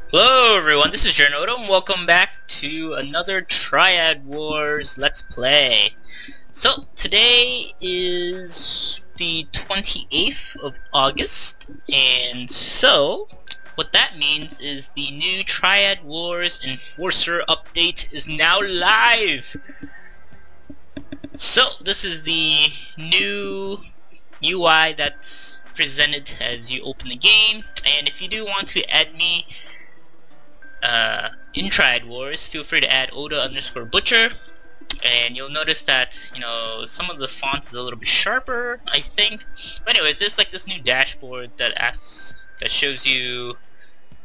Hello everyone, this is Jornoto and welcome back to another Triad Wars Let's Play. So, today is the 28th of August, and so, what that means is the new Triad Wars Enforcer update is now live! So, this is the new UI that's presented as you open the game, and if you do want to add me in Triad Wars, feel free to add Oda_Butcher, and you'll notice that, you know, some of the font is a little bit sharper, I think. But anyways, there's like this new dashboard that shows you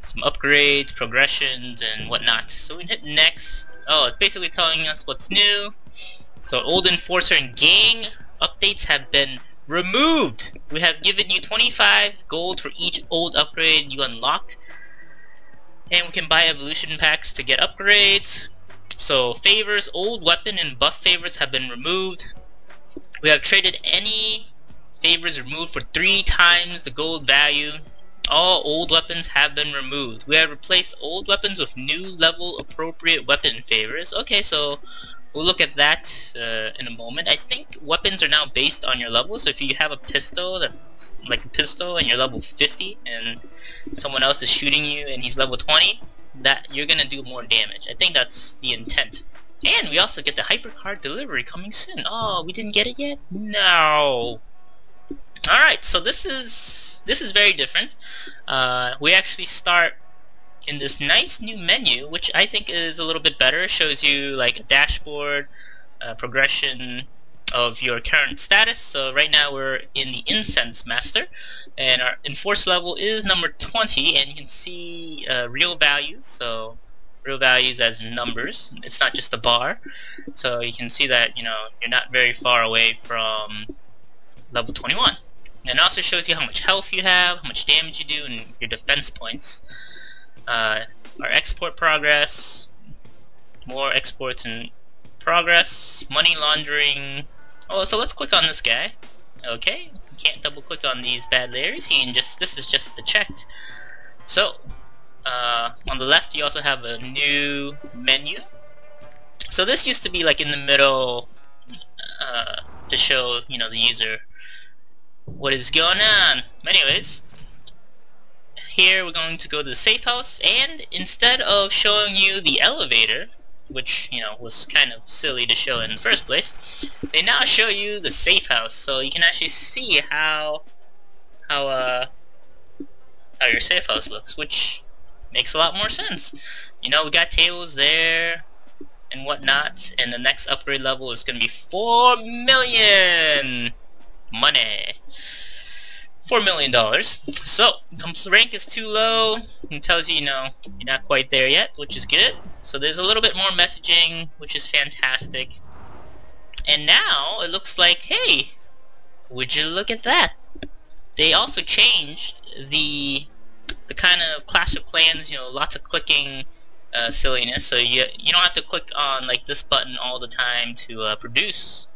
some upgrades, progressions, and whatnot. So we hit next. Oh, it's basically telling us what's new. So old Enforcer and Gang updates have been removed. We have given you 25 gold for each old upgrade you unlocked. And we can buy evolution packs to get upgrades. So favors, old weapon and buff favors have been removed. We have traded any favors removed for 3 times the gold value. All old weapons have been removed. We have replaced old weapons with new level appropriate weapon favors. Okay, so we'll look at that in a moment. I think weapons are now based on your level, so if you have a pistol that's like a pistol and you're level 50 and someone else is shooting you and he's level 20, that you're gonna do more damage. I think that's the intent. And we also get the hypercard delivery coming soon. Oh, we didn't get it yet? No. Alright, so this is very different. We actually start in this nice new menu, which I think is a little bit better. It shows you like a dashboard, progression of your current status. So right now we're in the Incense Master, and our Enforce level is number 20, and you can see real values. So real values as numbers. It's not just a bar. So you can see that, you know, you're not very far away from level 21. And it also shows you how much health you have, how much damage you do, and your defense points. Our export progress, more exports in progress, money laundering. Oh, so let's click on this guy. Okay, you can't double click on these bad layers. You can just, this is just the check. So, on the left you also have a new menu. So this used to be like in the middle to show, you know, the user what is going on. Anyways, here we're going to go to the safe house, and instead of showing you the elevator, which, you know, was kind of silly to show in the first place, they now show you the safe house, so you can actually see how your safe house looks, which makes a lot more sense. You know, we got tables there and whatnot, and the next upgrade level is going to be 4 million money. $4 million. So, rank is too low. It tells you, you know, you're not quite there yet, which is good. So there's a little bit more messaging, which is fantastic. And now, it looks like, hey, would you look at that? They also changed the kind of Clash of Clans, you know, lots of clicking silliness. So you don't have to click on, like, this button all the time to produce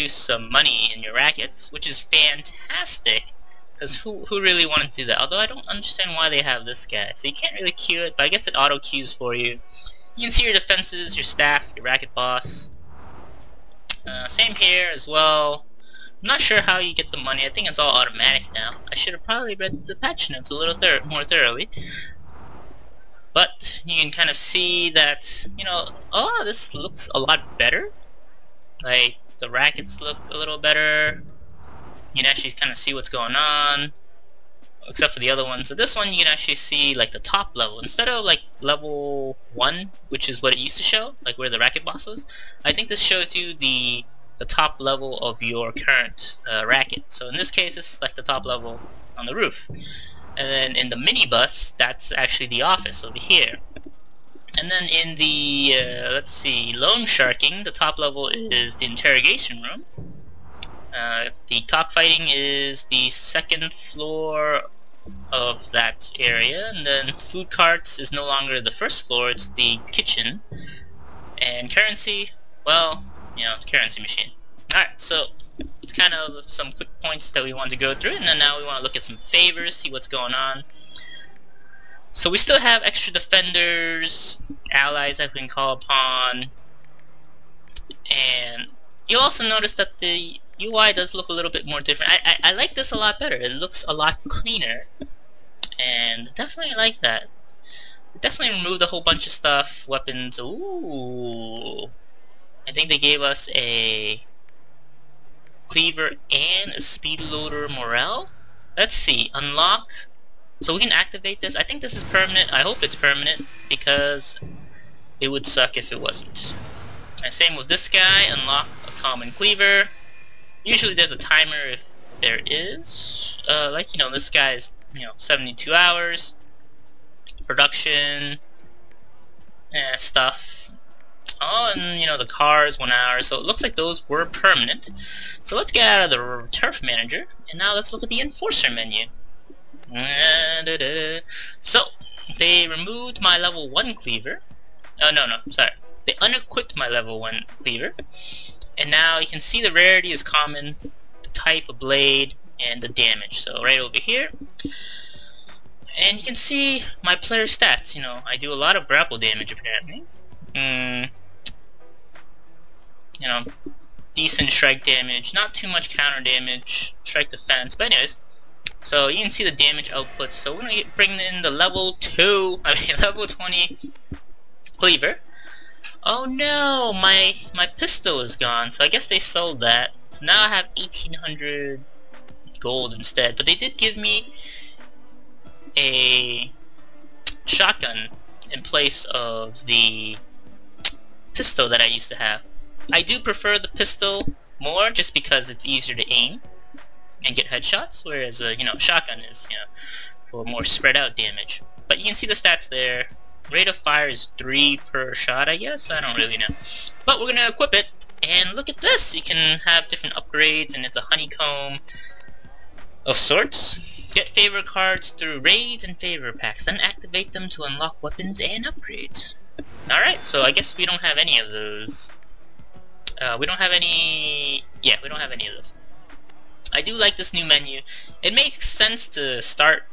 some money in your rackets, which is fantastic, because who really wanted to do that? Although I don't understand why they have this guy. So you can't really queue it, but I guess it auto queues for you. You can see your defenses, your staff, your racket boss. Same here as well. I'm not sure how you get the money. I think it's all automatic now. I should have probably read the patch notes a little more thoroughly. But you can kind of see that, you know, oh, this looks a lot better. Like, the rackets look a little better. You can actually kind of see what's going on, except for the other one. So this one you can actually see like the top level instead of like level 1, which is what it used to show, like where the racket boss was. I think this shows you the top level of your current racket. So in this case, it's like the top level on the roof. And then in the minibus, that's actually the office over here. And then in the, let's see, loan sharking, the top level is the interrogation room. The cockfighting is the 2nd floor of that area, and then food carts is no longer the 1st floor, it's the kitchen. And currency, well, you know, currency machine. Alright, so it's kind of some quick points that we want to go through, and then now we want to look at some favors, see what's going on. So we still have extra defenders, allies that we can call upon, and you'll also notice that the UI does look a little bit more different. I like this a lot better. It looks a lot cleaner, and definitely like that. It definitely removed a whole bunch of stuff, weapons. Ooh, I think they gave us a cleaver and a speed loader morale. Let's see, unlock. So we can activate this. I think this is permanent. I hope it's permanent, because it would suck if it wasn't. And same with this guy, unlock a common cleaver. Usually there's a timer if there is. Like, you know, this guy is, 72 hours. Production. Stuff. Oh, and, the cars, 1 hour. So it looks like those were permanent. So let's get out of the turf manager. And now let's look at the enforcer menu. So, they removed my level 1 cleaver. No, sorry. They unequipped my level 1 cleaver. And now you can see the rarity is common, the type of blade, and the damage. So right over here. And you can see my player stats. I do a lot of grapple damage apparently. Decent strike damage, not too much counter damage, strike defense. But anyways, so you can see the damage output. So we're gonna bring in the level 20 cleaver. Oh no, my pistol is gone. So I guess they sold that. So now I have 1800 gold instead. But they did give me a shotgun in place of the pistol that I used to have. I do prefer the pistol more just because it's easier to aim and get headshots, whereas shotgun is for more spread out damage. But you can see the stats there. Rate of fire is 3 per shot, I guess? I don't really know. But we're gonna equip it, and look at this! You can have different upgrades, and it's a honeycomb of sorts. Get favor cards through raids and favor packs, then activate them to unlock weapons and upgrades. Alright, so I guess we don't have any of those. We don't have any of those. I do like this new menu. It makes sense to start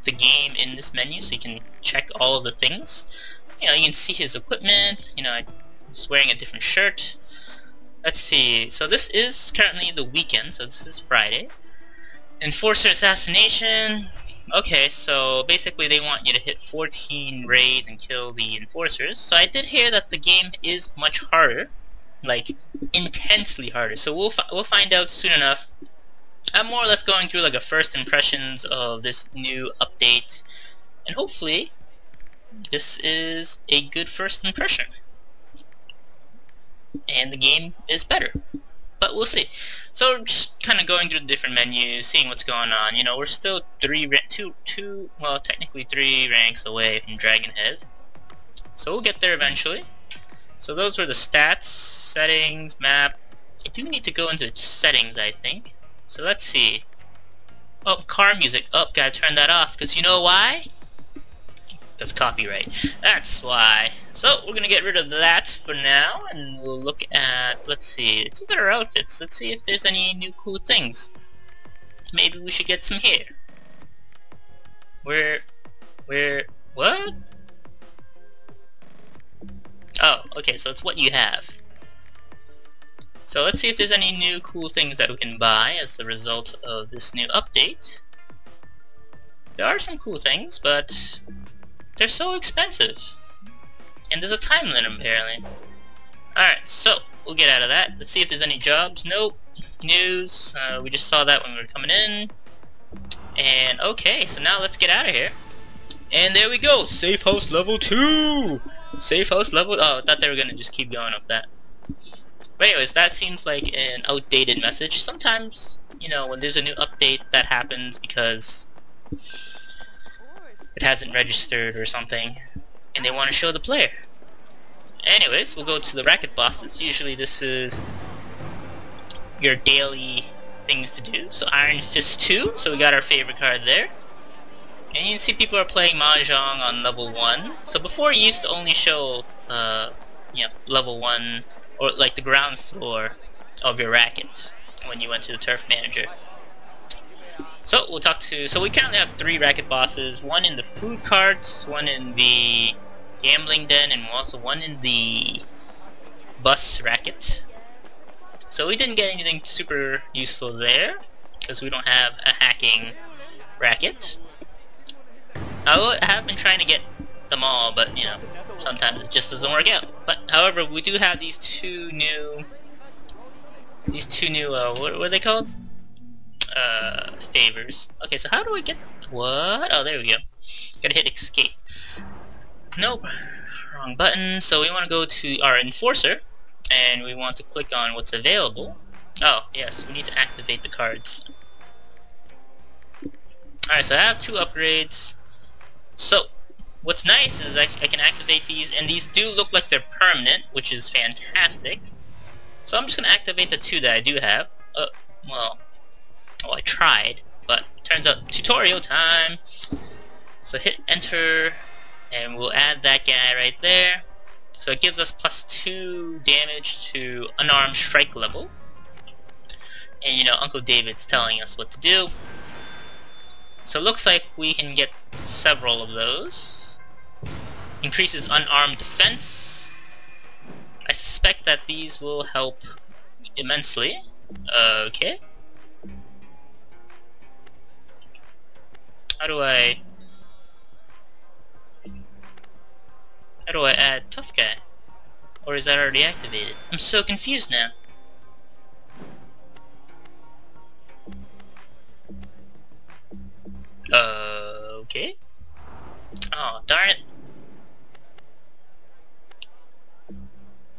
the game in this menu so you can check all of the things. You can see his equipment. He's wearing a different shirt. Let's see. So this is currently the weekend, so this is Friday. Enforcer assassination. Okay, so basically they want you to hit 14 raids and kill the enforcers. So I did hear that the game is much harder, like intensely harder. So we'll find out soon enough. I'm more or less going through like a first impressions of this new update, and hopefully this is a good first impression and the game is better, but we'll see. So just kind of going through the different menus, seeing what's going on. We're still technically 3 ranks away from Dragon Head, so we'll get there eventually. So those were the stats, settings, map. I do need to go into settings, I think. So let's see. Oh, car music. Oh, gotta turn that off, because you know why? That's copyright. That's why. So we're gonna get rid of that for now, and we'll look at, let's see, let's look at our outfits. Let's see if there's any new cool things. Maybe we should get some hair. What? Oh, okay, so it's what you have. So let's see if there's any new cool things that we can buy as a result of this new update. There are some cool things, but they're so expensive. And there's a time limit apparently. Alright, so we'll get out of that. Let's see if there's any jobs. Nope. News. We just saw that when we were coming in. And okay, so now let's get out of here. And there we go. Safe house level 2! Safe house level... Oh, I thought they were gonna just keep going up that. But anyways, that seems like an outdated message. Sometimes, when there's a new update, that happens because it hasn't registered or something, and they want to show the player. Anyways, we'll go to the racket bosses. Usually this is your daily things to do. So Iron Fist 2, so we got our favorite card there. And you can see people are playing Mahjong on level 1. So before it used to only show, level 1, or like the ground floor of your racket when you went to the turf manager. So we'll talk to. So we currently have 3 racket bosses. One in the food carts, one in the gambling den, and also one in the bus racket. So we didn't get anything super useful there because we don't have a hacking racket. I have been trying to get them all, but you know, sometimes it just doesn't work out. But however, we do have these two new what are they called? Favors. Okay, so how do I get what? Oh, there we go. Gotta hit escape. Nope, wrong button. So we want to go to our enforcer, and we want to click on what's available. Oh, yes, we need to activate the cards. Alright, so I have 2 upgrades. So, what's nice is I can activate these, and these do look like they're permanent, which is fantastic. So I'm just going to activate the 2 that I do have. Well, I tried, but turns out tutorial time. So hit enter, and we'll add that guy right there. So it gives us +2 damage to unarmed strike level. And you know, Uncle David's telling us what to do. So it looks like we can get several of those. Increases unarmed defense. I suspect that these will help immensely. Okay. How do I add tough guy? Or is that already activated? I'm so confused now. Okay. Oh, darn it.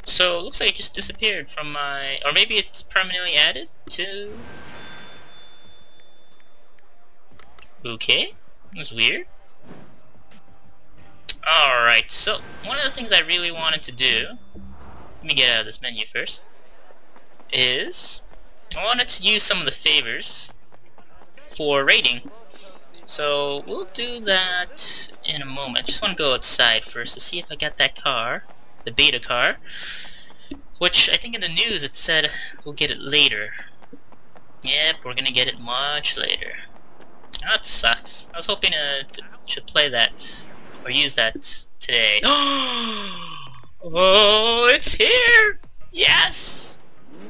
So, it looks like it just disappeared from my... Or maybe it's permanently added to... Okay. That's weird. Alright, so, one of the things I really wanted to do... Let me get out of this menu first. Is... I wanted to use some of the favors for raiding. So we'll do that in a moment. I just want to go outside first to see if I got that car, the beta car, which I think in the news it said we'll get it later. Yep, we're gonna get it much later. That sucks. I was hoping to play that or use that today. Oh, it's here! Yes!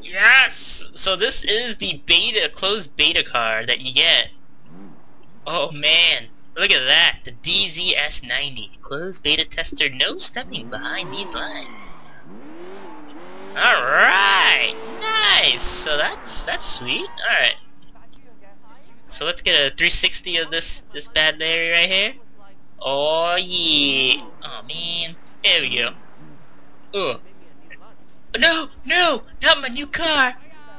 Yes! So this is the beta, closed beta car that you get. Oh man, look at that, the DZS90, closed beta tester, no stepping behind these lines. Alright, nice, so that's sweet, alright. So let's get a 360 of this bad Larry right here. Oh yeah, oh man, there we go. Oh. No, not my new car.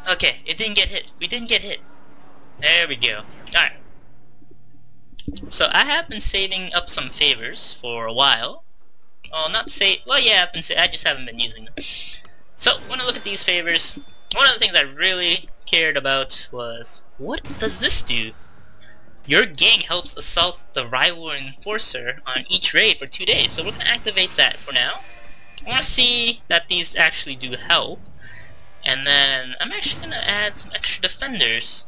Okay, it didn't get hit, we didn't get hit. There we go, alright. So I have been saving up some favors for a while. Well, yeah, I just haven't been using them. So when I look at these favors, one of the things I really cared about was, what does this do? Your gang helps assault the rival enforcer on each raid for 2 days. So we're going to activate that for now. I want to see that these actually do help. And then I'm actually going to add some extra defenders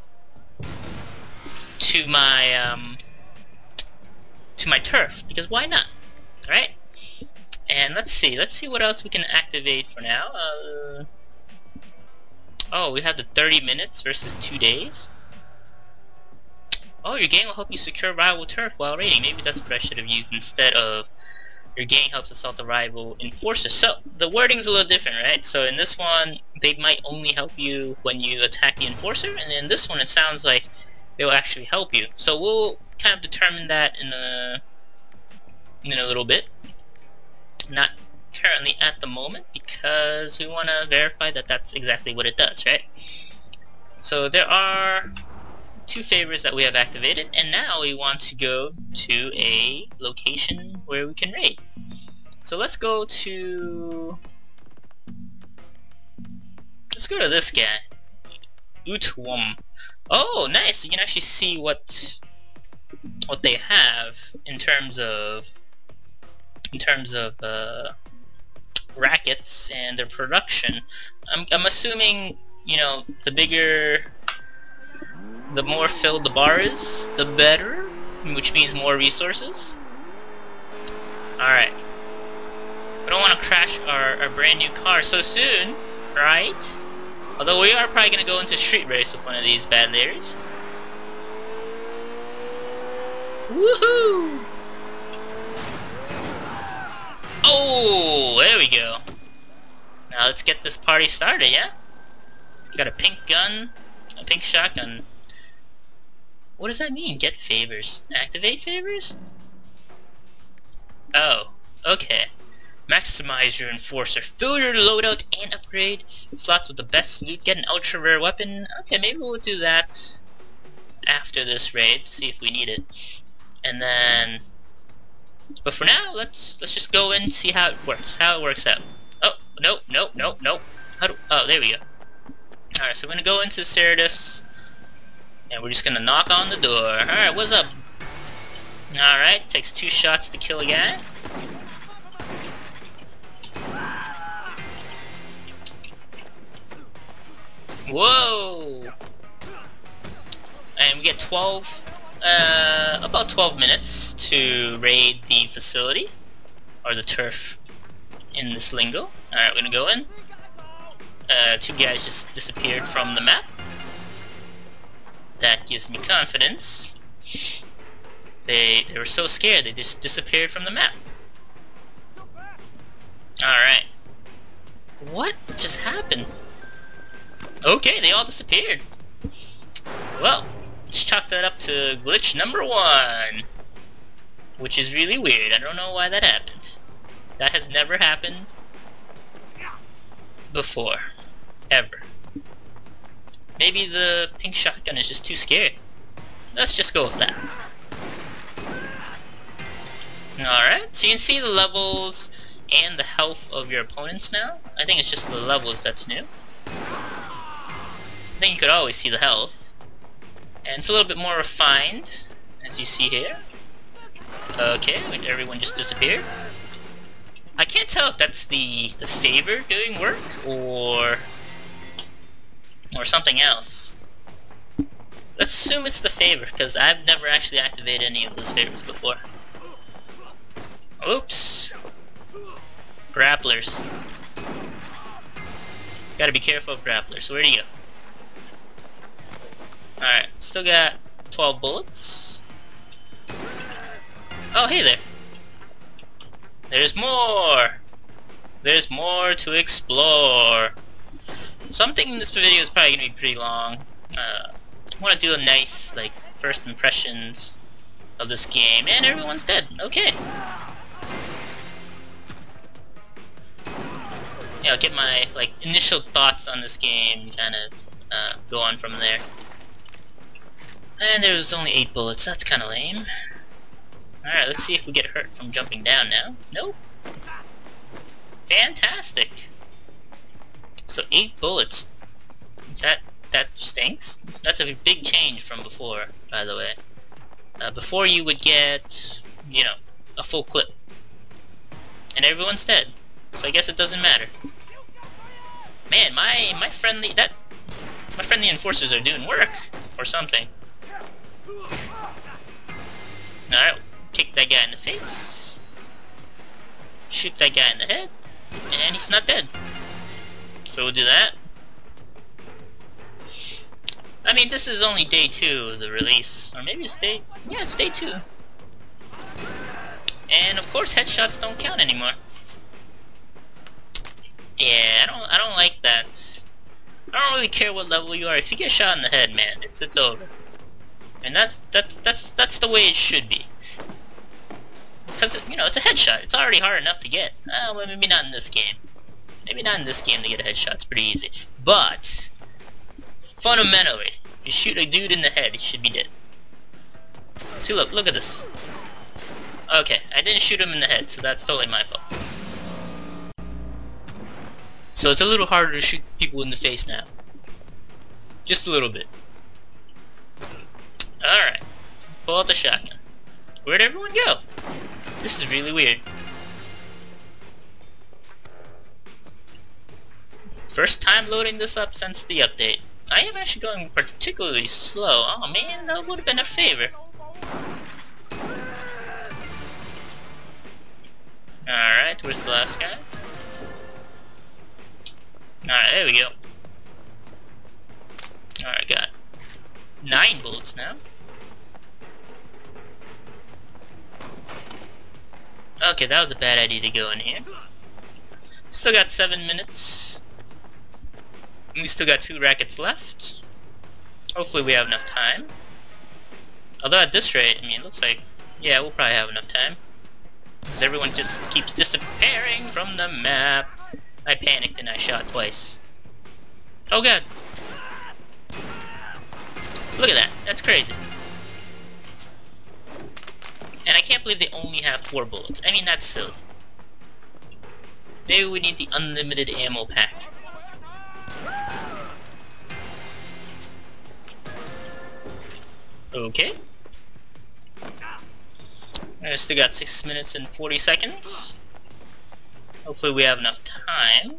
to my turf, because why not, right? And let's see what else we can activate for now. Oh, we have the 30 minutes versus 2 days. Oh, your gang will help you secure rival turf while raiding. Maybe that's what I should have used instead of your gang helps assault the rival enforcer. So the wording's a little different, right? So in this one, they might only help you when you attack the enforcer, and in this one it sounds like they'll actually help you. So we'll kind of determine that in a little bit. Not currently at the moment, because we want to verify that that's exactly what it does, right? So there are 2 favors that we have activated, and now we want to go to a location where we can raid. So let's go to this guy, Utwum. Oh, nice! You can actually see what they have in terms of rackets and their production. I'm assuming, you know, the bigger the more filled the bar is, the better, which means more resources. Alright. We don't want to crash our brand new car so soon, right? Although we are probably going to go into a street race with one of these bad Larrys. Woohoo! Oh, there we go. Now let's get this party started, yeah? Got a pink gun, a pink shotgun. What does that mean? Get favors. Activate favors? Oh, okay. Maximize your enforcer. Fill your loadout and upgrade slots with the best loot. Get an ultra rare weapon. Okay, maybe we'll do that after this raid. See if we need it. And then, but for now, let's just go in and see how it works. How it works out. Oh, nope. Oh, there we go. Alright, so we're gonna go into Seraphi's, and we're just gonna knock on the door. Alright, what's up? Alright, takes 2 shots to kill a guy. Whoa! And we get about 12 minutes to raid the facility, or the turf in this lingo. Alright, we're gonna go in. 2 guys just disappeared from the map. That gives me confidence. They were so scared, they just disappeared from the map. Alright. What just happened? Okay, they all disappeared. Well, let's chalk that up to glitch number 1. Which is really weird. I don't know why that happened. That has never happened before. Ever. Maybe the pink shotgun is just too scared. Let's just go with that. Alright, so you can see the levels and the health of your opponents now. I think it's just the levels that's new. I think you could always see the health. And it's a little bit more refined, as you see here. Okay, everyone just disappeared. I can't tell if that's the favor doing work, or something else. Let's assume it's the favor, because I've never actually activated any of those favors before. Oops. Grapplers. Gotta be careful of grapplers. Where'd he go? Alright, still got 12 bullets. Oh, hey there. There's more! There's more to explore. So I'm thinking this video is probably going to be pretty long. I want to do a nice, like, first impressions of this game. And everyone's dead. Okay. Yeah, I'll get my, like, initial thoughts on this game, kind of go on from there. And there was only 8 bullets. That's kind of lame. Alright, let's see if we get hurt from jumping down now. Nope. Fantastic. So 8 bullets. That stinks. That's a big change from before, by the way. Before you would get, you know, a full clip. And everyone's dead. So I guess it doesn't matter. Man, my friendly enforcers are doing work or something. Alright, kick that guy in the face. Shoot that guy in the head. And he's not dead. So we'll do that. I mean, this is only day 2 of the release. Or maybe it's day... yeah, it's day 2. And of course headshots don't count anymore. Yeah, I don't like that. I don't really care what level you are. If you get shot in the head, man, it's over. And that's the way it should be. Because, you know, it's a headshot. It's already hard enough to get. Well, maybe not in this game. Maybe not in this game to get a headshot. It's pretty easy. But, fundamentally, you shoot a dude in the head, he should be dead. See, look at this. Okay, I didn't shoot him in the head, so that's totally my fault. So it's a little harder to shoot people in the face now. Just a little bit. Alright. Pull out the shotgun. Where'd everyone go? This is really weird. First time loading this up since the update. I am actually going particularly slow. Oh man, that would have been a favor. Alright, where's the last guy? Alright, there we go. Alright, got 9 bullets now. Okay, that was a bad idea to go in here. Still got 7 minutes. We still got 2 rackets left. Hopefully we have enough time. Although at this rate, I mean, it looks like, yeah, we'll probably have enough time. Because everyone just keeps disappearing from the map. I panicked and I shot twice. Oh god. Look at that. That's crazy. And I can't believe they only have 4 bullets. I mean, that's silly. Maybe we need the unlimited ammo pack. Okay. I still got 6 minutes and 40 seconds. Hopefully we have enough time.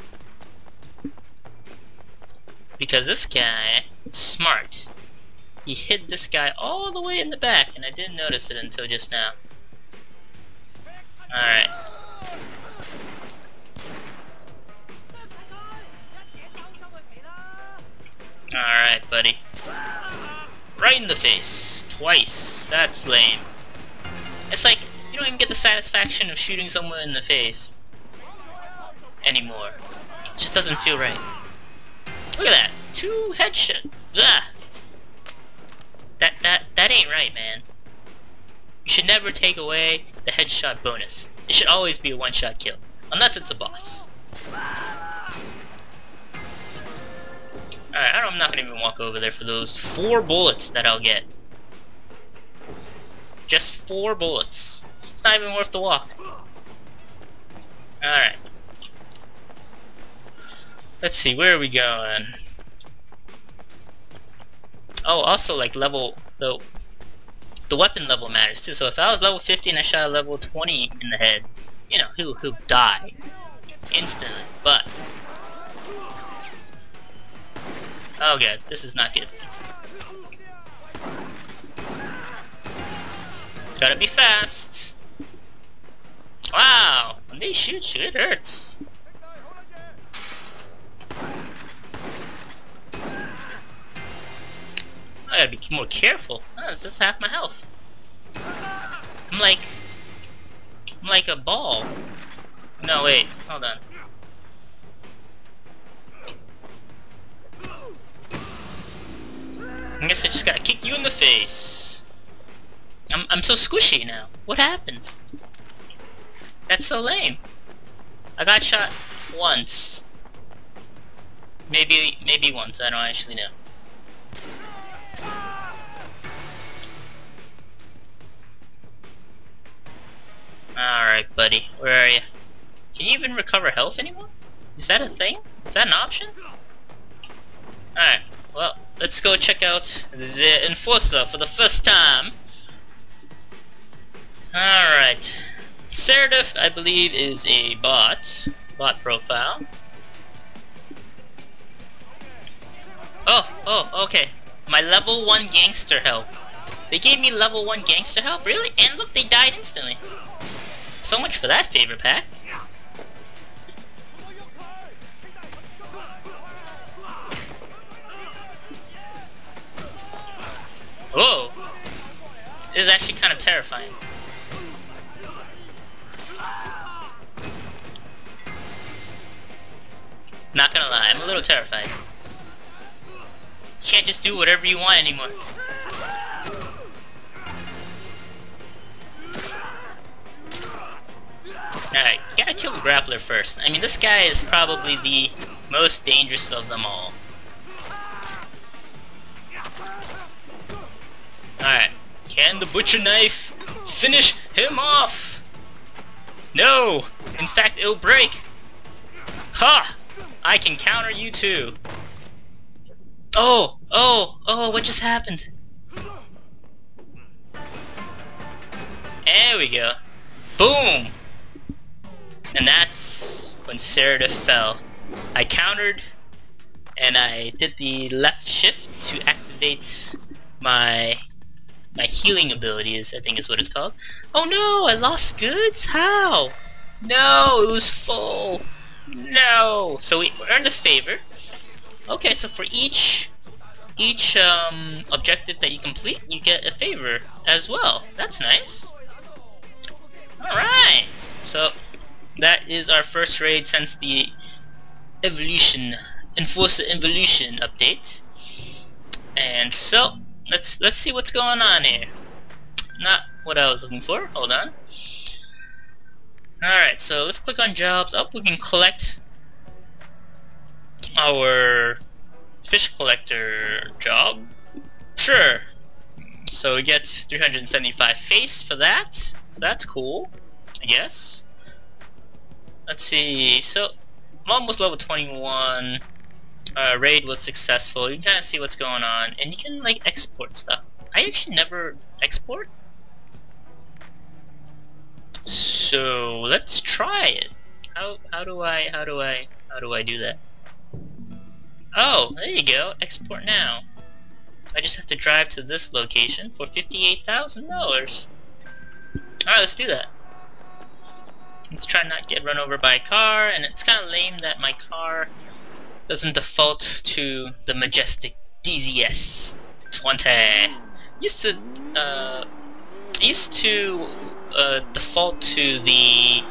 Because this guy is smart. He hid this guy all the way in the back, and I didn't notice it until just now. Alright. Alright, buddy. Right in the face. Twice. That's lame. It's like, you don't even get the satisfaction of shooting someone in the face anymore. It just doesn't feel right. Look at that. 2 headshots. Ugh. That ain't right, man. You should never take away the headshot bonus. It should always be a one-shot kill. Unless it's a boss. Alright, I'm not gonna even walk over there for those 4 bullets that I'll get. Just 4 bullets. It's not even worth the walk. Alright. Let's see, where are we going? Oh, also, like, level... The weapon level matters, too. So if I was level 50 and I shot a level 20 in the head, you know, he'll die. Instantly. But... oh god, this is not good. Gotta be fast. Wow, when they shoot you, it hurts. I gotta be more careful. Oh, that's half my health. I'm like a ball. No, wait, hold on. I guess I just gotta kick you in the face. I'm so squishy now. What happened? That's so lame. I got shot once. Maybe once, I don't actually know. Alright, buddy. Where are you? Can you even recover health anymore? Is that a thing? Is that an option? Alright, well, let's go check out the Enforcer for the first time. Alright. Seraph, I believe, is a bot profile. Oh, okay. My level 1 gangster help. They gave me level 1 gangster help? Really? And look, they died instantly. So much for that favor pack. Whoa! This is actually kind of terrifying. Not gonna lie, I'm a little terrified. You can't just do whatever you want anymore. Alright, gotta kill the grappler first. I mean, this guy is probably the most dangerous of them all. Alright, can the butcher knife finish him off? No! In fact, it'll break. Ha! I can counter you too. Oh, what just happened? There we go. Boom! And that's when Seraph fell. I countered, and I did the left shift to activate my healing abilities, I think is what it's called. Oh no, I lost goods? How? No, it was full. No. So we earned a favor. Okay, so for each objective that you complete, you get a favor as well. That's nice. Alright. So that is our first raid since the Enforcer Evolution update. And so let's see what's going on here. Not what I was looking for. Hold on. Alright, so let's click on jobs. Oh, we can collect our fish collector job. Sure. So we get 375 face for that. So that's cool, I guess. Let's see. So I'm almost level 21. Raid was successful. You can kind of see what's going on, and you can like export stuff. I actually never export, so let's try it. How do I do that? Oh, there you go. Export now. I just have to drive to this location for $58,000. Alright, let's do that. Let's try not to get run over by a car, and it's kind of lame that my car doesn't default to the majestic DZS 20. Used to default to the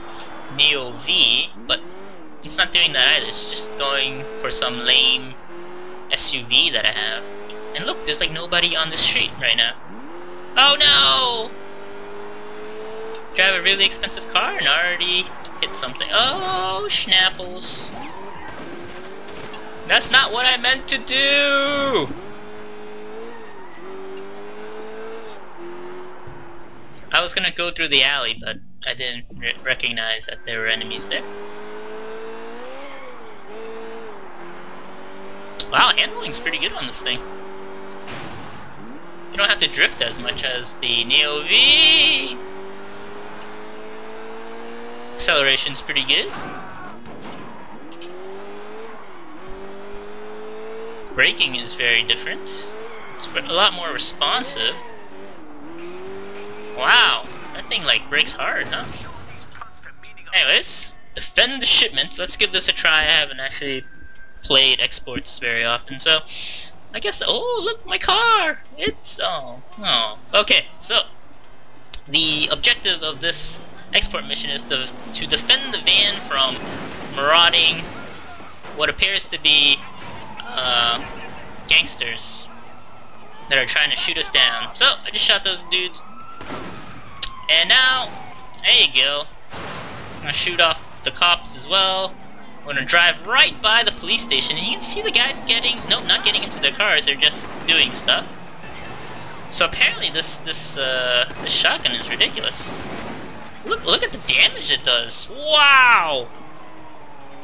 Neo V, but it's not doing that either. It's just going for some lame SUV that I have. And look, there's like nobody on the street right now. Oh no! Drive a really expensive car and already hit something. Oh, schnapples. That's not what I meant to do! I was gonna go through the alley, but I didn't recognize that there were enemies there. Wow, handling's pretty good on this thing. You don't have to drift as much as the Neo V! Acceleration's pretty good. Braking is very different. It's a lot more responsive. Wow, that thing like brakes hard, huh? Anyways, defend the shipment. Let's give this a try. I haven't actually played exports very often, so I guess. Oh, look, my car! It's oh. Okay, so the objective of this export mission is to defend the van from marauding what appears to be gangsters that are trying to shoot us down. So I just shot those dudes, and now there you go. I'm gonna shoot off the cops as well. I'm gonna drive right by the police station, and you can see the guys not getting into their cars. They're just doing stuff. So apparently this shotgun is ridiculous. Look at the damage it does. Wow.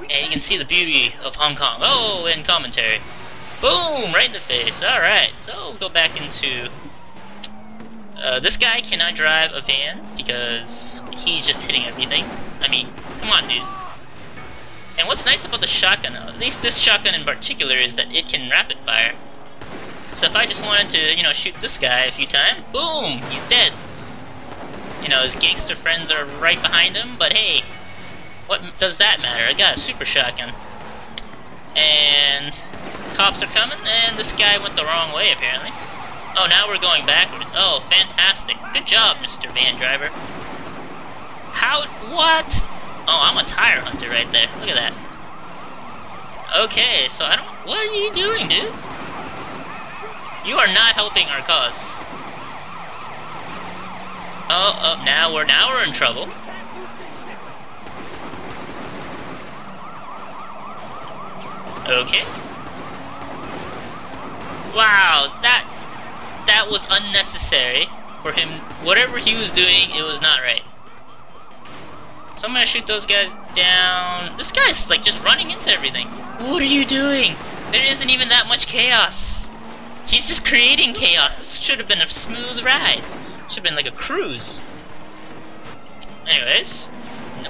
And you can see the beauty of Hong Kong. Oh, in commentary. Boom! Right in the face. Alright, so we'll go back into... this guy cannot drive a van because he's just hitting everything. I mean, come on, dude. And what's nice about the shotgun, though, at least this shotgun in particular, is that it can rapid fire. So if I just wanted to, you know, shoot this guy a few times, boom! He's dead. You know, his gangster friends are right behind him, but hey, what does that matter? I got a super shotgun. And cops are coming, and this guy went the wrong way, apparently. Oh, now we're going backwards. Oh, fantastic. Good job, Mr. Van Driver. How? What? Oh, I'm a tire hunter right there. Look at that. Okay, so I don't... What are you doing, dude? You are not helping our cause. Oh, now we're in trouble. Okay. Wow, that was unnecessary for him. Whatever he was doing, it was not right. So I'm gonna shoot those guys down. This guy's like just running into everything. What are you doing? There isn't even that much chaos. He's just creating chaos. This should have been a smooth ride. Should have been like a cruise. Anyways,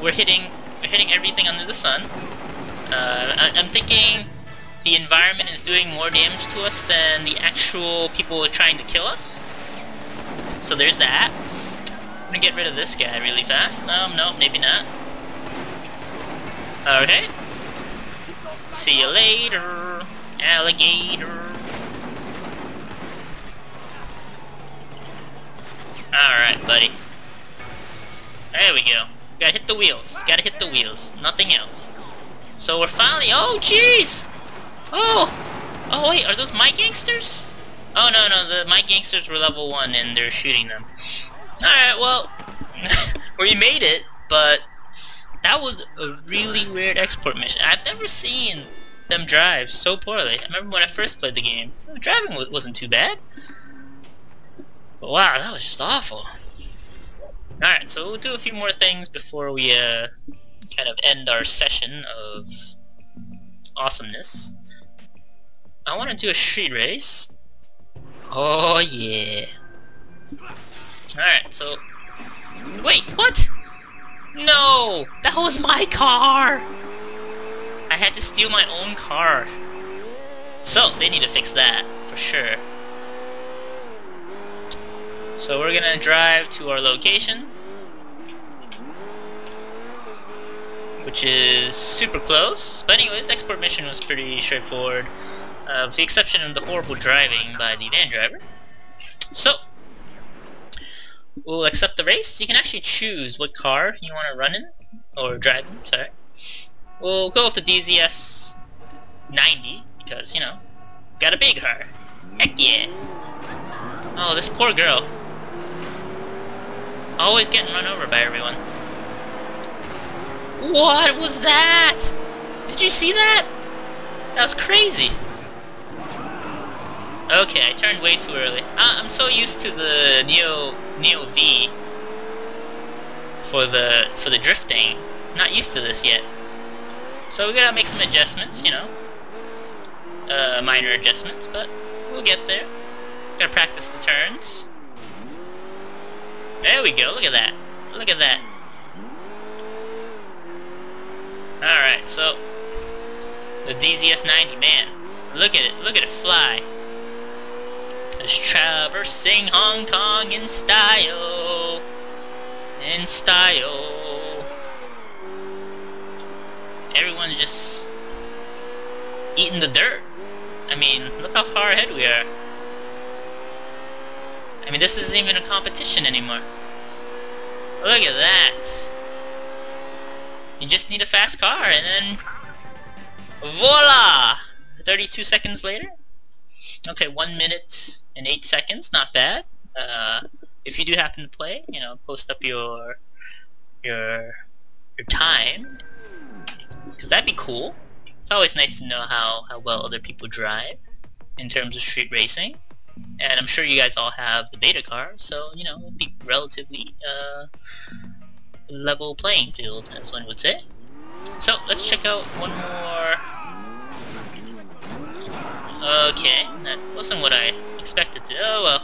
we're hitting everything under the sun. I'm thinking the environment is doing more damage to us than the actual people trying to kill us. So there's that. I'm gonna get rid of this guy really fast. No, maybe not. Okay. See you later, alligator. Alright, buddy. There we go. Gotta hit the wheels. Gotta hit the wheels. Nothing else. So we're finally... Oh, jeez! Oh! Oh, wait, are those my gangsters? Oh, no, my gangsters were level 1 and they're shooting them. Alright, well... we made it, but... that was a really weird export mission. I've never seen them drive so poorly. I remember when I first played the game. Driving wasn't too bad. But wow, that was just awful. Alright, so we'll do a few more things before we kind of end our session of awesomeness. I want to do a street race. Oh yeah. Alright, so... wait, what? No! That was my car! I had to steal my own car. So, they need to fix that, for sure. So we're gonna drive to our location, which is super close. But anyways, export mission was pretty straightforward, with the exception of the horrible driving by the van driver. So, we'll accept the race. You can actually choose what car you want to run in, or drive in, sorry. We'll go with the DZS 90, because, you know, got a big car. Heck yeah! Oh, this poor girl. Always getting run over by everyone. What was that? Did you see that? That was crazy. Okay, I turned way too early. I'm so used to the Neo V for the drifting. I'm not used to this yet. So we gotta make some adjustments, you know. Minor adjustments, but we'll get there. Gotta practice the turns. There we go, look at that. Look at that. Alright, so the DZS 90, man. Look at it fly. It's traversing Hong Kong in style. In style. Everyone's just eating the dirt. I mean, look how far ahead we are. I mean, this isn't even a competition anymore. Look at that. You just need a fast car and then... voila! 32 seconds later. Okay, 1 minute and 8 seconds, not bad. If you do happen to play, you know, post up your time. Because that'd be cool. It's always nice to know how well other people drive in terms of street racing. And I'm sure you guys all have the beta car, so, you know, it'd be relatively level playing field, as one would say. So, let's check out one more. Okay, that wasn't what I expected to. Oh well.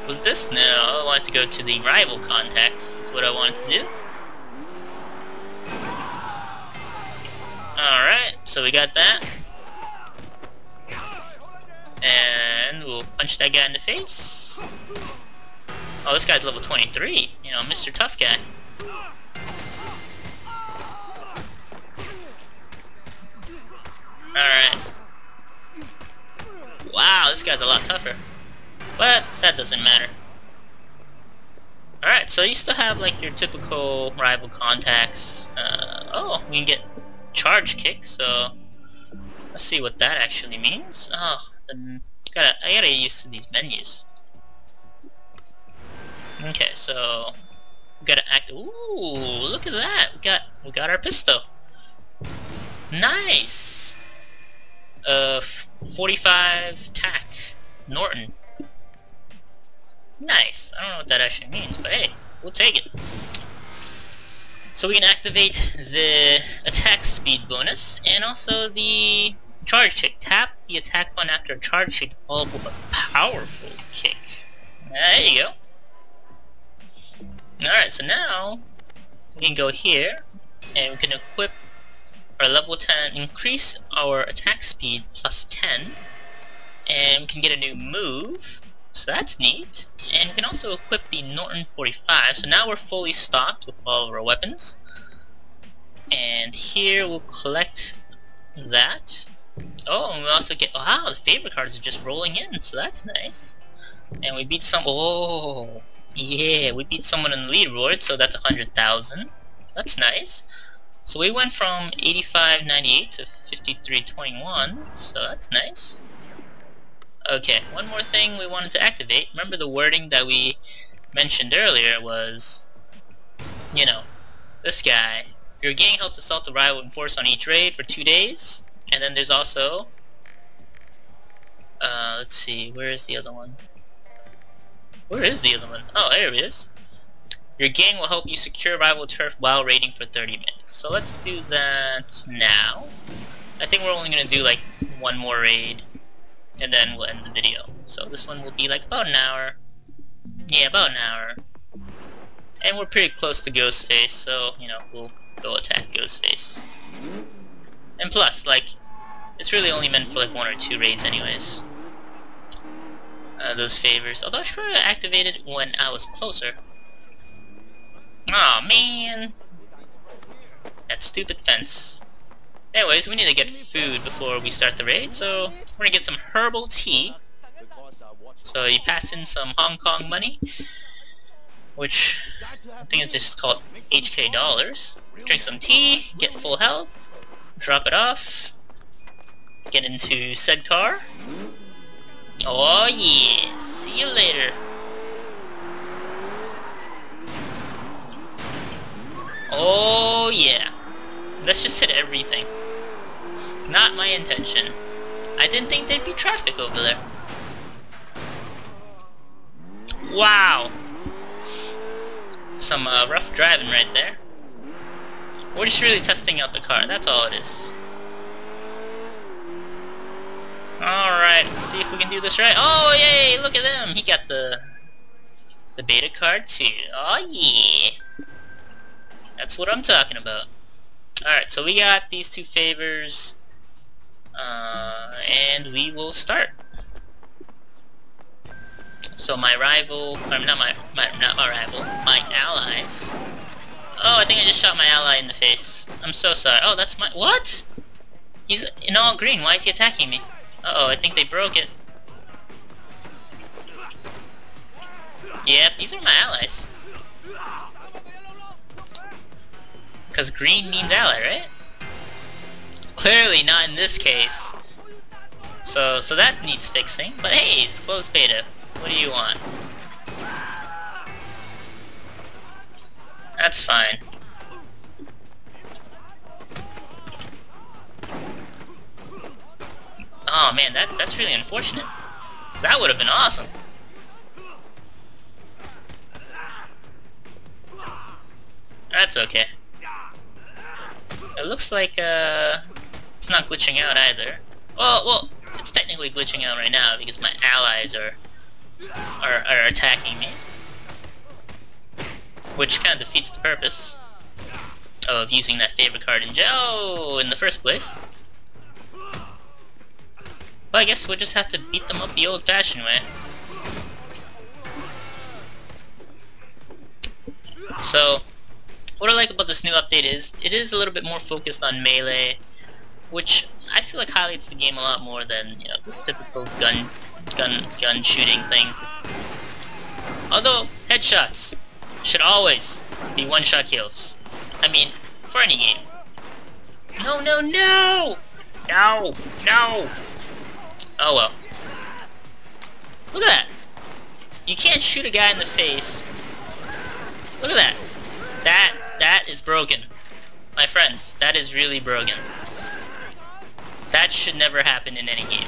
Was this? No, I wanted to go to the rival contacts, is what I wanted to do. Alright, so we got that. And we'll punch that guy in the face. Oh, this guy's level 23. You know, Mr. Tough Guy. Alright. Wow, this guy's a lot tougher. But that doesn't matter. Alright, so you still have like your typical rival contacts. Oh, we can get charge kick, so let's see what that actually means. Oh, then I gotta get used to these menus. Okay, so we gotta act. Ooh, look at that! We got our pistol. Nice. 45 tack Norton. Nice. I don't know what that actually means, but hey, we'll take it. So we can activate the attack speed bonus and also the charge kick. Tap the attack button after a charge kick to follow up with a powerful kick. There you go. Alright, so now we can go here and we can equip our level 10, increase our attack speed plus 10, and we can get a new move, so that's neat. And we can also equip the Norton 45, so now we're fully stocked with all of our weapons. And here we'll collect that. Oh, and we also get, wow, the favorite cards are just rolling in, so that's nice. And we beat some, oh, yeah, we beat someone in the leaderboard, so that's 100,000. That's nice. So we went from 85.98 to 53.21, so that's nice. Okay, one more thing we wanted to activate. Remember the wording that we mentioned earlier was, you know, this guy. Your gang helps assault the rival in force on each raid for 2 days. And then there's also, let's see, where is the other one? Where is the other one? Oh, there it is. Your gang will help you secure rival turf while raiding for 30 minutes. So let's do that now. I think we're only going to do like one more raid, and then we'll end the video. So this one will be like about an hour. Yeah, about an hour. And we're pretty close to Ghostface, so, you know, we'll go attack Ghostface. And plus, like, it's really only meant for like 1 or 2 raids anyways. Those favors. Although I should have activated when I was closer. Aw, man! That stupid fence. Anyways, we need to get food before we start the raid, so we're gonna get some herbal tea. So you pass in some Hong Kong money, which I think is just called HK dollars. Drink some tea, get full health, drop it off, get into said car. Oh yeah, see you later. Oh yeah, let's just hit everything. Not my intention. I didn't think there'd be traffic over there. Wow. Some rough driving right there. We're just really testing out the car, that's all it is. Alright, let's see if we can do this right. Oh yay, look at him! He got the beta card too. Oh yeah! That's what I'm talking about. Alright, so we got these 2 favors. And we will start. So my rival, not my rival, my allies. Oh, I think I just shot my ally in the face. I'm so sorry. Oh, that's my, what? He's in all green, why is he attacking me? Uh-oh, I think they broke it. Yep, these are my allies. Because green means ally, right? Clearly not in this case. So that needs fixing. But hey, it's closed beta. What do you want? That's fine. Oh man, that's really unfortunate. That would have been awesome. That's okay. It looks like it's not glitching out either. Well, it's technically glitching out right now because my allies are attacking me, which kind of defeats the purpose of using that favorite card in the first place. Well, I guess we'll just have to beat them up the old-fashioned way. So, what I like about this new update is, it is a little bit more focused on melee, which I feel like highlights the game a lot more than, you know, this typical gun shooting thing. Although, headshots should always be one-shot kills. I mean, for any game. No, no, no! No! No! Oh well. Look at that! You can't shoot a guy in the face. Look at that! That is broken. My friends, that is really broken. That should never happen in any game.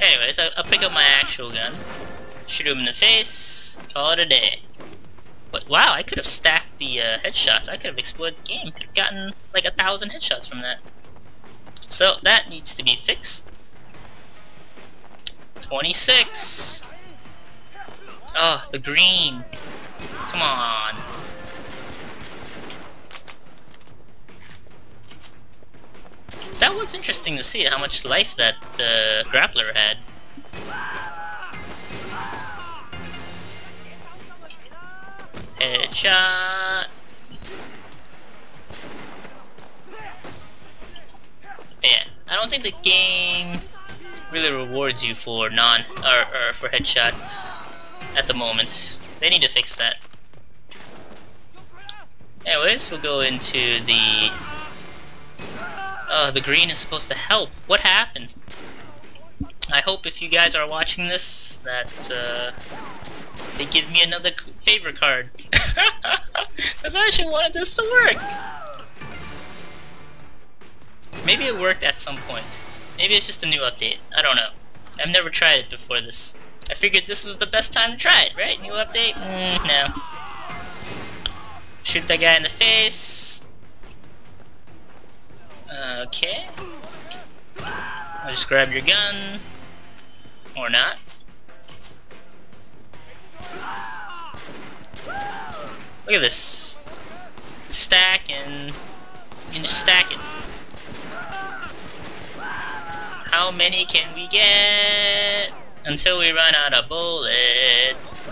Anyways, I'll pick up my actual gun, shoot him in the face, call it a day. But wow, I could have stacked the headshots. I could have explored the game. Could have gotten like 1,000 headshots from that. So that needs to be fixed. 26. Oh, the green. Come on. that was interesting to see how much life that grappler had. Headshot. Yeah, I don't think the game really rewards you for for headshots at the moment. They need to fix that. Anyways, we'll go into the... the green is supposed to help. What happened? I hope if you guys are watching this that they give me another favor card. Because I actually wanted this to work. Maybe it worked at some point. Maybe it's just a new update. I don't know. I've never tried it before this. I figured this was the best time to try it, right? New update? No. Shoot that guy in the face. Okay. I'll just grab your gun. Or not. Look at this. Stack and... you can just stack it. How many can we get until we run out of bullets?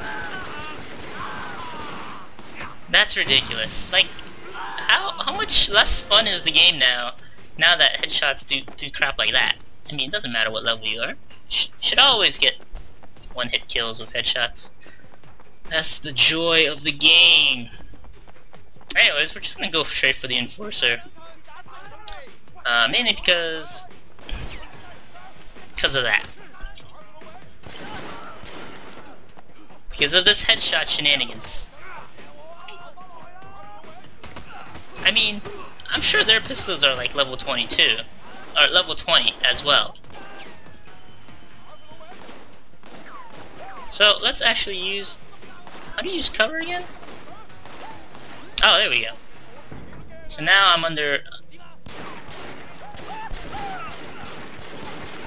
That's ridiculous. Like, how much less fun is the game now that headshots do crap like that? I mean, it doesn't matter what level you are. Should always get one-hit kills with headshots. That's the joy of the game. Anyways, we're just gonna go straight for the Enforcer. Mainly because of that. Because of this headshot shenanigans. I mean, I'm sure their pistols are like level 22. Or level 20 as well. So, let's actually use... how do you use cover again? Oh, there we go. So now I'm under...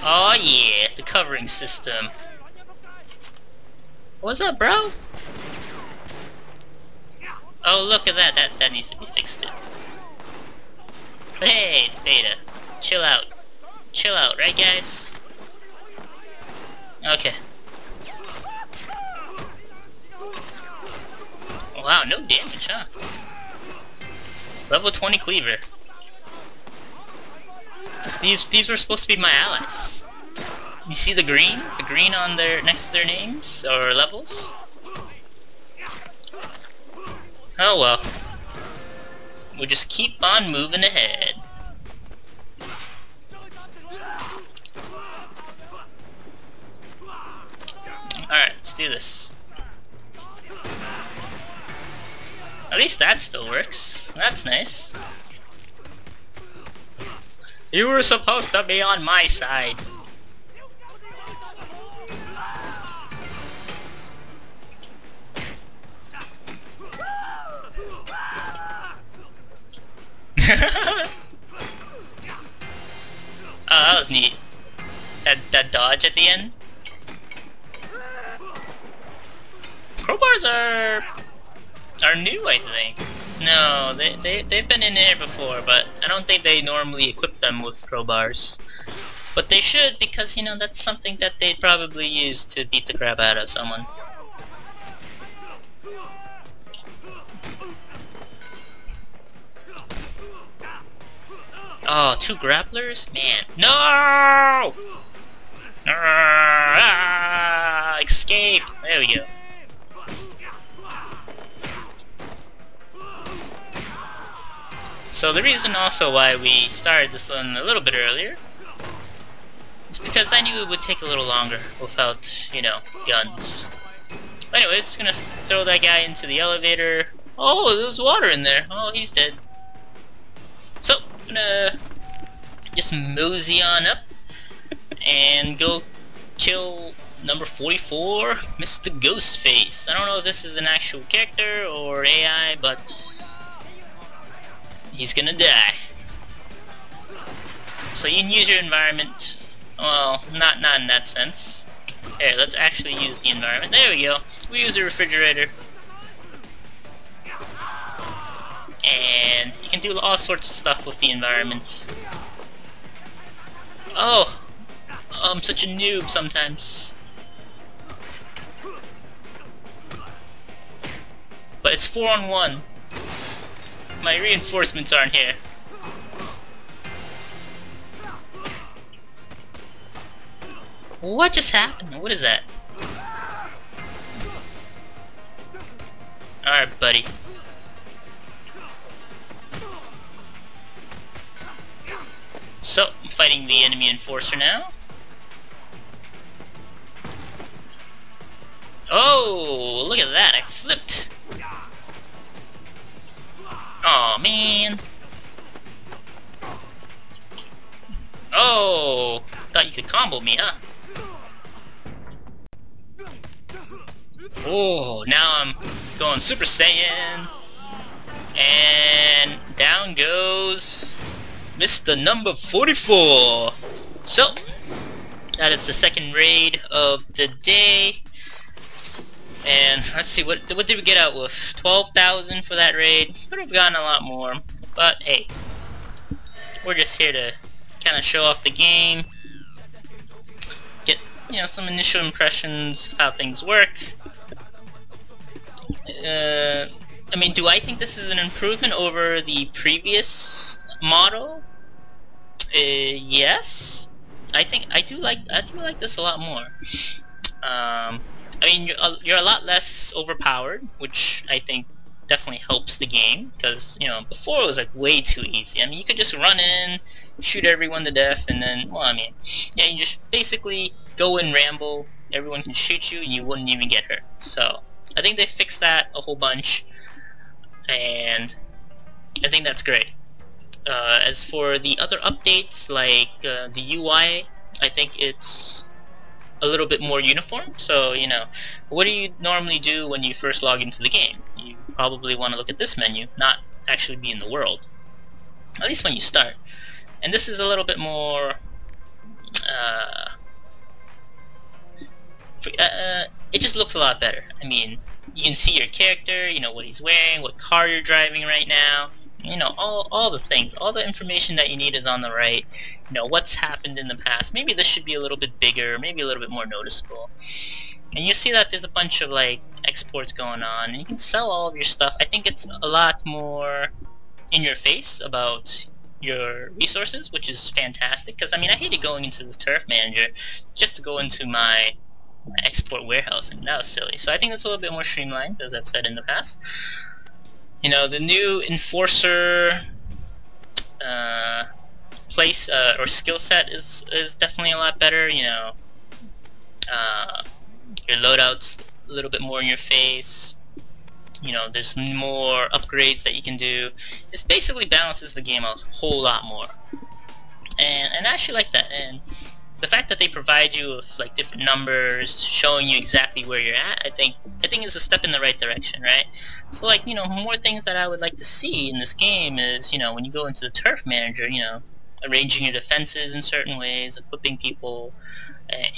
oh yeah, the covering system. What's up, bro? Oh, look at that. That needs to be fixed. But hey, it's beta. Chill out. Chill out, right guys? Okay. Wow, no damage, huh? Level 20 cleaver. These were supposed to be my allies. You see the green? The green on their next to their names or levels? Oh well. We'll just keep on moving ahead. Alright, let's do this. At least that still works. That's nice. You were supposed to be on my side. Oh, that was neat. That dodge at the end. Crowbars are new, I think. No, they've been in there before, but I don't think they normally equip them with crowbars. But they should, because, you know, that's something that they'd probably use to beat the crap out of someone. Oh, 2 grapplers? Man. No! Escape! There we go. So the reason also why we started this one a little bit earlier is because I knew it would take a little longer without, you know, guns. Anyways, just gonna throw that guy into the elevator. Oh, there's water in there. Oh, he's dead. So, I'm gonna just mosey on up and go kill number 44, Mr. Ghostface. I don't know if this is an actual character or AI, but he's gonna die. So you can use your environment. Well, not in that sense. Here, let's actually use the environment. There we go. We use the refrigerator. And you can do all sorts of stuff with the environment. Oh! I'm such a noob sometimes. But it's 4-on-1. My reinforcements aren't here. What just happened? What is that? Alright, buddy. So, I'm fighting the enemy enforcer now. Oh, look at that, I flipped. Aw, man. Oh, thought you could combo me, huh? Oh, now I'm going Super Saiyan. And down goes Mr. Number 44. So, that is the second raid of the day. And let's see, what did we get out with? 12,000 for that raid. Could have gotten a lot more, but hey, we're just here to kind of show off the game, get, you know, some initial impressions of how things work. I mean, do I think this is an improvement over the previous model? Yes. I do like this a lot more. I mean, you're a lot less overpowered, which I think definitely helps the game, because, you know, before it was like way too easy. I mean, you could just run in, shoot everyone to death, and then, well, I mean, yeah, you just basically go and ramble, everyone can shoot you, and you wouldn't even get hurt. So, I think they fixed that a whole bunch, and I think that's great. As for the other updates, like the UI, I think it's a little bit more uniform. So, you know, what do you normally do when you first log into the game? You probably want to look at this menu, not actually be in the world. At least when you start. And this is a little bit more... it just looks a lot better. I mean, you can see your character, you know, what he's wearing, what car you're driving right now. You know, all the things, all the information that you need is on the right. You know, what's happened in the past. Maybe this should be a little bit bigger, maybe a little bit more noticeable. And you see that there's a bunch of, like, exports going on, and you can sell all of your stuff. I think it's a lot more in your face about your resources, which is fantastic, because, I mean, I hated going into this turf manager just to go into my export warehouse, and that was silly. So I think it's a little bit more streamlined, as I've said in the past. You know, the new enforcer place or skill set is definitely a lot better. You know, your loadout's a little bit more in your face. You know, there's more upgrades that you can do. It basically balances the game a whole lot more, and I actually like that. And the fact that they provide you with, like, different numbers, showing you exactly where you're at, I think is a step in the right direction, right? So, like, you know, more things that I would like to see in this game is, you know, when you go into the turf manager, you know, arranging your defenses in certain ways, equipping people,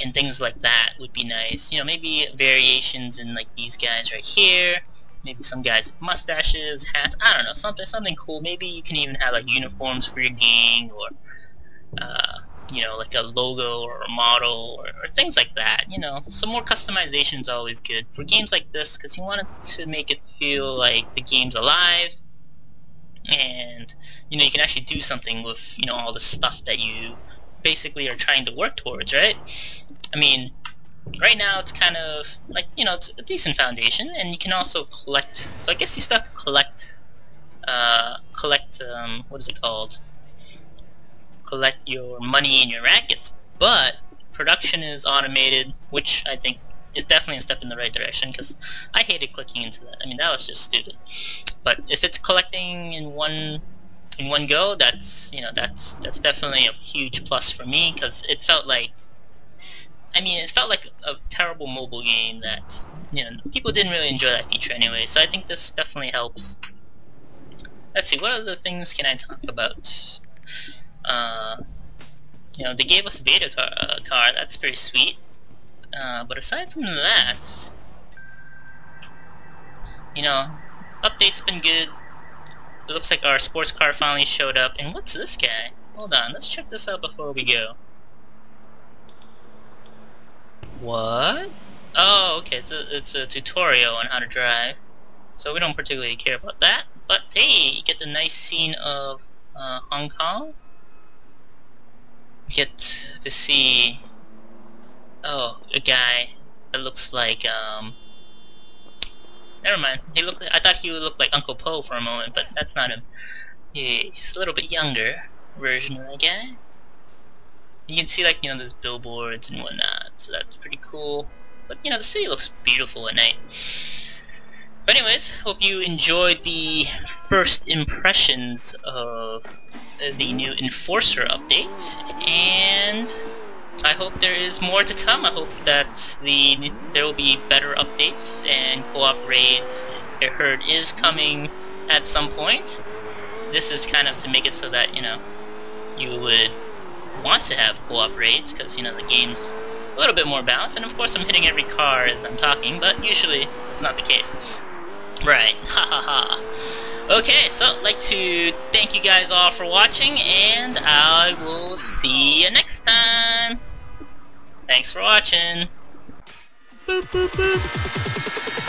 and things like that would be nice. You know, maybe variations in, like, these guys right here, maybe some guys with mustaches, hats, I don't know, something cool. Maybe you can even have, like, uniforms for your gang, or, you know, like a logo or a model, or things like that. You know, some more customization is always good for games like this, because you want it to make it feel like the game's alive, and, you know, you can actually do something with, you know, all the stuff that you basically are trying to work towards, right? I mean, right now it's kind of like, you know, it's a decent foundation, and you can also collect. So I guess you still have to collect what is it called? Collect your money in your rackets, but production is automated, which I think is definitely a step in the right direction, because I hated clicking into that. I mean, that was just stupid. But if it's collecting in one go, that's, you know, that's definitely a huge plus for me, because it felt like, I mean, it felt like a terrible mobile game that, you know, people didn't really enjoy that feature anyway. So I think this definitely helps. Let's see, what other things can I talk about? You know, they gave us a beta car, that's pretty sweet. But aside from that, you know, update's been good. It looks like our sports car finally showed up. And what's this guy? Hold on, let's check this out before we go. What? Oh, okay, it's a tutorial on how to drive. So we don't particularly care about that. But hey, you get the nice scene of Hong Kong. You get to see, oh, a guy that looks like, never mind. I thought he would look like Uncle Po for a moment, but that's not him. He's a little bit younger version of that guy. You can see, like, you know, there's billboards and whatnot, so that's pretty cool. But, you know, the city looks beautiful at night. But anyways, hope you enjoyed the first impressions of the new Enforcer update, and I hope there is more to come. I hope that there will be better updates and co-op raids. I heard is coming at some point. This is kind of to make it so that, you know, you would want to have co-op raids, because, you know, the game's a little bit more balanced, and of course I'm hitting every car as I'm talking, but usually it's not the case. Right, ha ha ha. Okay, so I'd like to thank you guys all for watching, and I will see you next time. Thanks for watching. Boop boop boop.